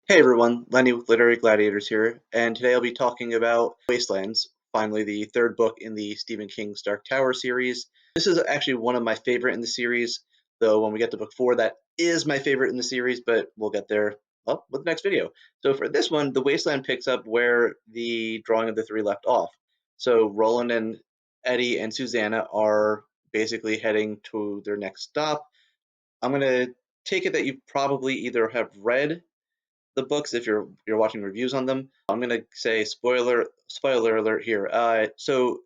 Hey everyone, Lenny with Literary Gladiators here, and today I'll be talking about Wastelands, finally the third book in the Stephen King's Dark Tower series. This is actually one of my favorite in the series, though when we get to book 4, that is my favorite in the series, but we'll get there with the next video. So for this one, the Wasteland picks up where the drawing of the three left off. So Roland and Eddie and Susanna are basically heading to their next stop. I'm going to take it that you probably either have read the books if you're watching reviews on them. I'm gonna say spoiler alert here. So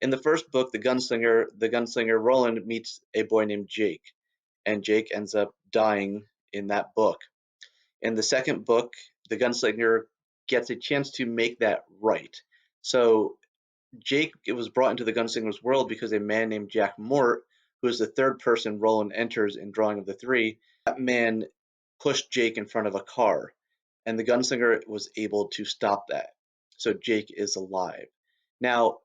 in the first book, the gunslinger Roland meets a boy named Jake, and Jake ends up dying in that book. In the second book, the gunslinger gets a chance to make that right. So Jake was brought into the gunslinger's world because a man named Jack Mort, who is the third person Roland enters in Drawing of the Three, that man pushed Jake in front of a car, and the gunslinger was able to stop that. So Jake is alive. Now,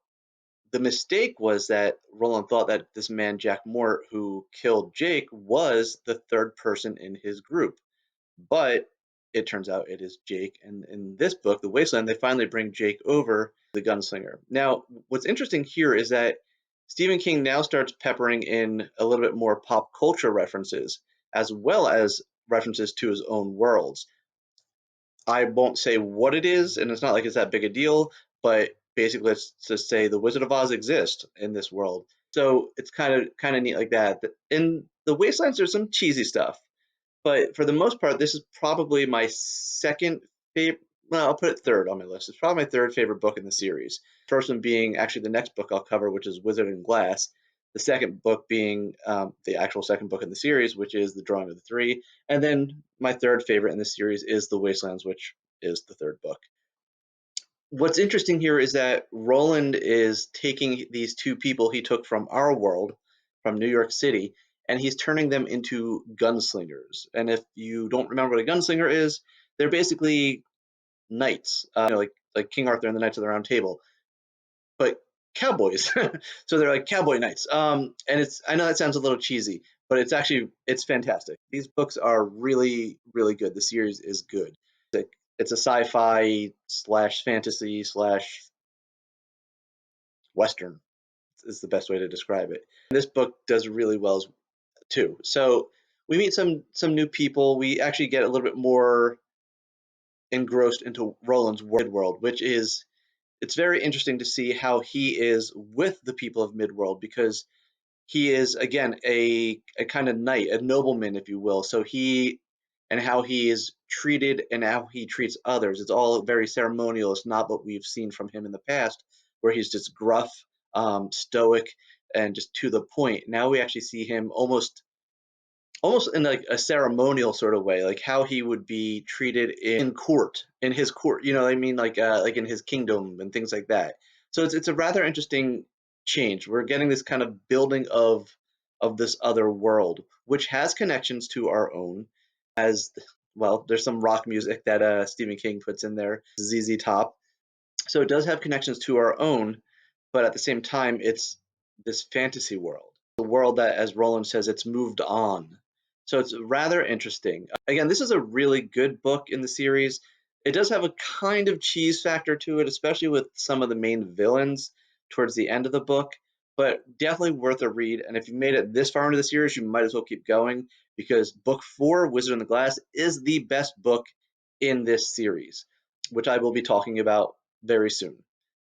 the mistake was that Roland thought that this man, Jack Mort, who killed Jake, was the third person in his group. But it turns out it is Jake. And in this book, The Wasteland, they finally bring Jake over, the gunslinger. Now, what's interesting here is that Stephen King now starts peppering in a little bit more pop culture references, as well as references to his own worlds. I won't say what it is, and it's not like it's that big a deal, but basically let's just say the Wizard of Oz exists in this world. So it's kind of neat like that. In the Wastelands, there's some cheesy stuff, but for the most part, this is probably my second favorite. Well, I'll put it third on my list. It's probably my third favorite book in the series. First one being actually the next book I'll cover, which is Wizard and Glass. The second book being the actual second book in the series, which is The Drawing of the Three. And then my third favorite in the series is The Wastelands, which is the third book. What's interesting here is that Roland is taking these two people he took from our world, from New York City, and he's turning them into gunslingers. And if you don't remember what a gunslinger is, they're basically knights, like King Arthur and the Knights of the Round Table, but cowboys. So they're like cowboy knights. And I know that sounds a little cheesy, but it's fantastic. These books are really really good. The series is good. It's a sci-fi slash fantasy slash western is the best way to describe it. This book does really well too. So we meet some new people. We actually get a little bit more engrossed into Roland's world, which is it's very interesting to see how he is with the people of Midworld because he is again a kind of knight, a nobleman, if you will. So he and how he is treated and how he treats others. It's all very ceremonial. It's not what we've seen from him in the past, where he's just gruff, stoic, and just to the point. Now we actually see him almost in like a ceremonial sort of way, like how he would be treated in court, in his court. You know what I mean? Like in his kingdom and things like that. So it's a rather interesting change. We're getting this kind of building of this other world, which has connections to our own. As well, there's some rock music that Stephen King puts in there, ZZ Top. So it does have connections to our own, but at the same time, it's this fantasy world, the world that, as Roland says, it's moved on. So it's rather interesting. Again, this is a really good book in the series. It does have a kind of cheese factor to it, especially with some of the main villains towards the end of the book, but definitely worth a read. And if you made it this far into the series, you might as well keep going because book 4, Wizard in the Glass, is the best book in this series, which I will be talking about very soon.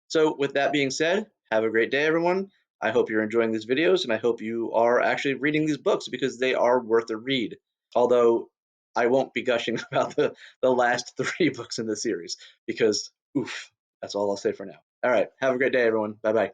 So with that being said, have a great day, everyone. I hope you're enjoying these videos, and I hope you are actually reading these books because they are worth a read. Although I won't be gushing about the last 3 books in the series because, oof, that's all I'll say for now. All right, have a great day, everyone. Bye-bye.